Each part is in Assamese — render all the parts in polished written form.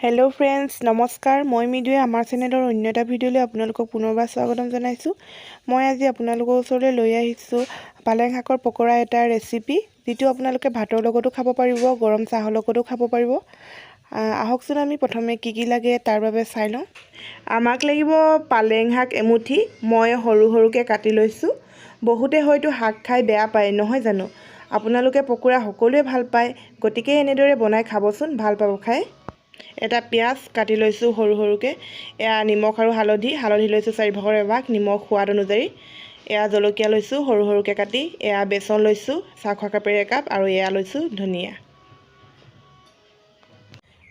हेलो फ्रेंड्स नमस्कार मैं मिदुए आमार चेनेলৰ অন্য এটা ভিডিঅ'লৈ আপোনালোকক পুনৰবাৰ স্বাগতম জনাইছো। মই আজি আপোনালোকৰ ওচৰলৈ লৈ আহিছো পালেং শাকৰ পকৰা এটা ৰেচিপি যেটো আপোনালোকে ভাতৰ লগতো খাব পাৰিব গৰম চাহৰ লগতো খাব পাৰিব। আহকচোন আমি প্ৰথমে কি লাগে তাৰ বাবে চাই লওঁ। আমাক লাগিব পালেং শাক এমুঠি মই সৰু সৰুকে কাটি লৈছো। বহুতে হয়তো শাক খাই বেয়া পায় নহয় জানো। আপোনালোকে পকৰা সকলোৱে ভাল পায় গতিকে এনেদৰে বনাই খাবচোন ভাল পাব খাই। এটা পিয়াজ কাটি লৈছো সৰু সৰুকে এয়া নিমখ আৰু হালধি লৈছো 4/4 ভাগ নিমখ সোৱাদ অনুযায়ী এয়া জলকীয়া লৈছো সৰু সৰুকে কাটি এয়া বেসন লৈছো চাহ খোৱা কাপেৰ একাপ আৰু এয়া লৈছো ধনিয়া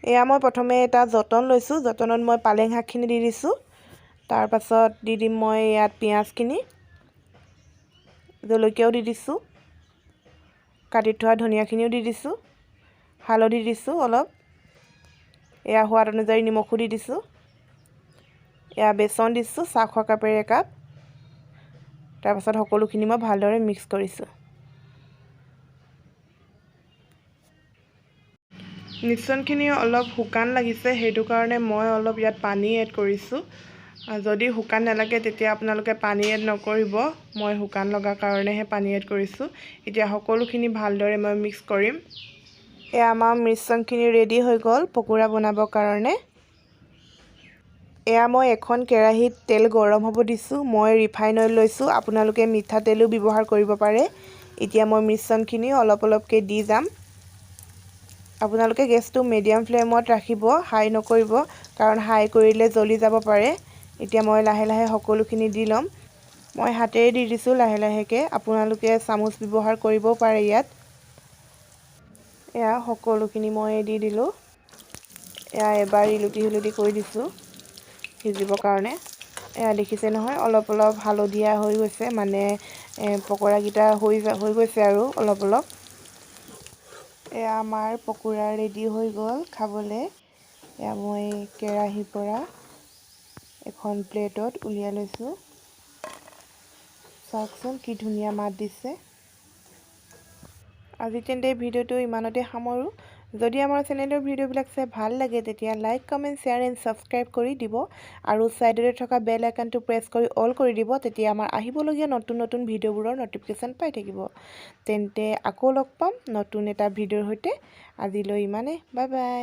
এয়া মই প্ৰথমে এটা যতন লৈছো যতনত মই পালেং শাকখিনি দি দিছো তাৰ পাছত দি দিম মই ইয়াত পিয়াজখিনি জলকীয়াও দি দিছো কাটি থোৱা ধনিয়াখিনিও দি দিছো হালধি দিছো অলপ এয়া সোৱাদ অনুযায়ী নিমখো দি দিছো এয়া বেসন দিছো চাহ খোৱা কাপেৰ একাপ তাৰ পাছত সকলোখিনি মই ভালদৰে মিক্স কৰিছো মিশ্ৰণখিনি অলপ শুকান লাগিছে হেতু কাৰণে মই অলপ ইয়াত পানী এড কৰিছো যদি শুকান নালাগে তেতিয়া আপোনালোকে পানী এড নকৰিব মই শুকান লগা কাৰণেহে পানী এড কৰিছো এতিয়া সকলোখিনি ভালদৰে মই মিক্স কৰিম এয়া আমাৰ মিশ্ৰণখিনি ৰেডি হৈ গল পকৰা বনাবৰ কাৰণে এয়া মই এখন কেৰাহীত তেল গৰম হ'ব দিছো মই ৰিফাইন অইল লৈছো আপোনালোকে মিঠা তেলও ব্যৱহাৰ কৰিব পাৰে এতিয়া মই মিশ্ৰণখিনি অলপ অলপকে দি যাম আপোনালোকে গেছটো মিডিয়াম ফ্লেমত ৰাখিব হাই নকৰিব কাৰণ হাই কৰিলে জ্বলি যাব পাৰে এতিয়া মই লাহে লাহে সকলোখিনি দি লম মই হাতেৰে দি দিছো লাহে লাহেকে আপোনালোকে চামুচ ব্যৱহাৰ কৰিবও পাৰে ইয়াত এয়া সকলোখিনি মই দি দিলো এয়া এবাৰ ইলুটি কৰি দিছো সিজিবৰ কাৰণে এয়া দেখিছে নহয় অলপ অলপ হালধীয়া হৈ গৈছে মানে পকৰা গিটা হৈ গৈছে আৰু অলপ অলপ এয়া আমাৰ পকৰা ৰেডি হৈ গল খাবলে এয়া মই কেৰাহীৰ পৰা এখন প্লেটত উলিয়াই লৈছো চাওকচোন কি ধুনীয়া মাত দিছে আজি তেন্তে ভিডিওটো ইমানতে সামৰো যদি আমাৰ চেনেলৰ ভিডিওবিলাক চাই ভাল লাগে তেতিয়া like comment share and subscribe কৰি দিব আৰু সাইডতে থকা বেল আইকনটো প্ৰেছ কৰি অল কৰি দিব তেতিয়া আমাৰ আহিবলগীয়া নতুন নতুন ভিডিওবোৰৰ নটিফিকেশন পাই থাকিব তেন্তে আকৌ লগ পাম নতুন এটা ভিডিওৰ সৈতে আজিলৈ ইমানে বাই বাই